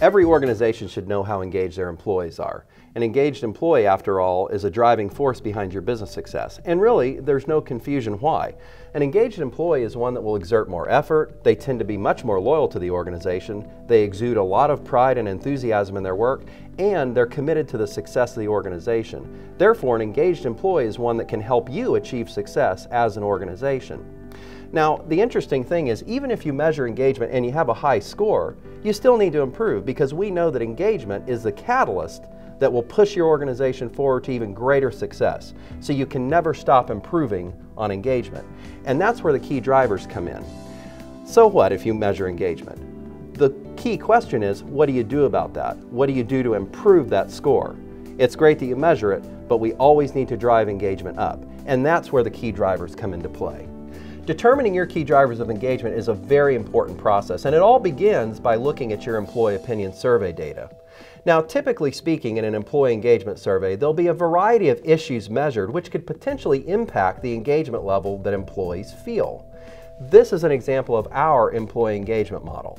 Every organization should know how engaged their employees are. An engaged employee, after all, is a driving force behind your business success. And really, there's no confusion why. An engaged employee is one that will exert more effort, they tend to be much more loyal to the organization, they exude a lot of pride and enthusiasm in their work, and they're committed to the success of the organization. Therefore, an engaged employee is one that can help you achieve success as an organization. Now, the interesting thing is, even if you measure engagement and you have a high score, you still need to improve, because we know that engagement is the catalyst that will push your organization forward to even greater success. So you can never stop improving on engagement. And that's where the key drivers come in. So what if you measure engagement? The key question is, what do you do about that? What do you do to improve that score? It's great that you measure it, but we always need to drive engagement up. And that's where the key drivers come into play. Determining your key drivers of engagement is a very important process, and it all begins by looking at your employee opinion survey data. Now, typically speaking, in an employee engagement survey, there'll be a variety of issues measured which could potentially impact the engagement level that employees feel. This is an example of our employee engagement model.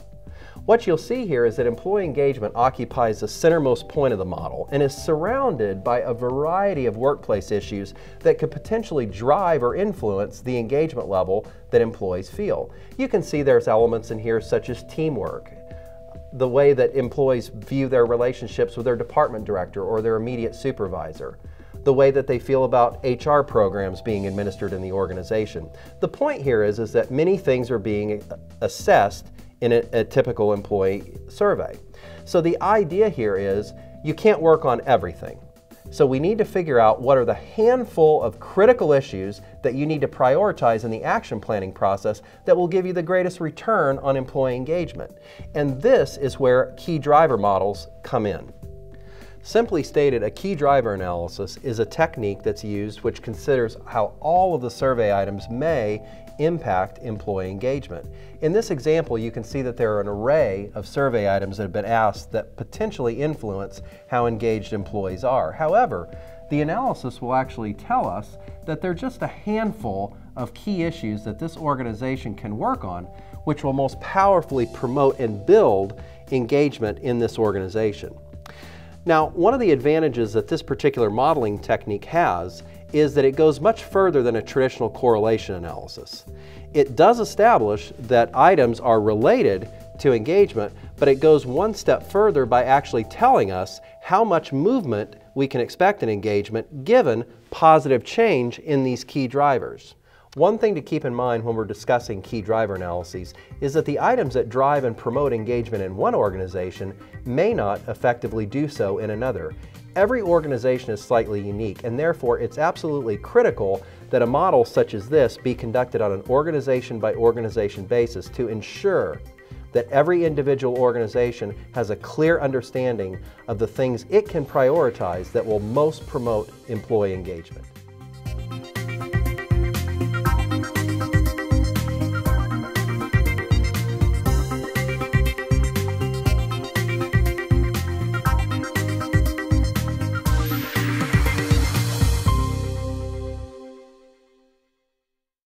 What you'll see here is that employee engagement occupies the centermost point of the model and is surrounded by a variety of workplace issues that could potentially drive or influence the engagement level that employees feel. You can see there's elements in here such as teamwork, the way that employees view their relationships with their department director or their immediate supervisor, the way that they feel about HR programs being administered in the organization. The point here is that many things are being assessed in a typical employee survey. So the idea here is you can't work on everything. So we need to figure out what are the handful of critical issues that you need to prioritize in the action planning process that will give you the greatest return on employee engagement. And this is where key driver models come in. Simply stated, a key driver analysis is a technique that's used which considers how all of the survey items may impact employee engagement. In this example, you can see that there are an array of survey items that have been asked that potentially influence how engaged employees are. However, the analysis will actually tell us that there are just a handful of key issues that this organization can work on, which will most powerfully promote and build engagement in this organization. Now, one of the advantages that this particular modeling technique has is that it goes much further than a traditional correlation analysis. It does establish that items are related to engagement, but it goes one step further by actually telling us how much movement we can expect in engagement given positive change in these key drivers. One thing to keep in mind when we're discussing key driver analyses is that the items that drive and promote engagement in one organization may not effectively do so in another. Every organization is slightly unique, and therefore it's absolutely critical that a model such as this be conducted on an organization by organization basis to ensure that every individual organization has a clear understanding of the things it can prioritize that will most promote employee engagement.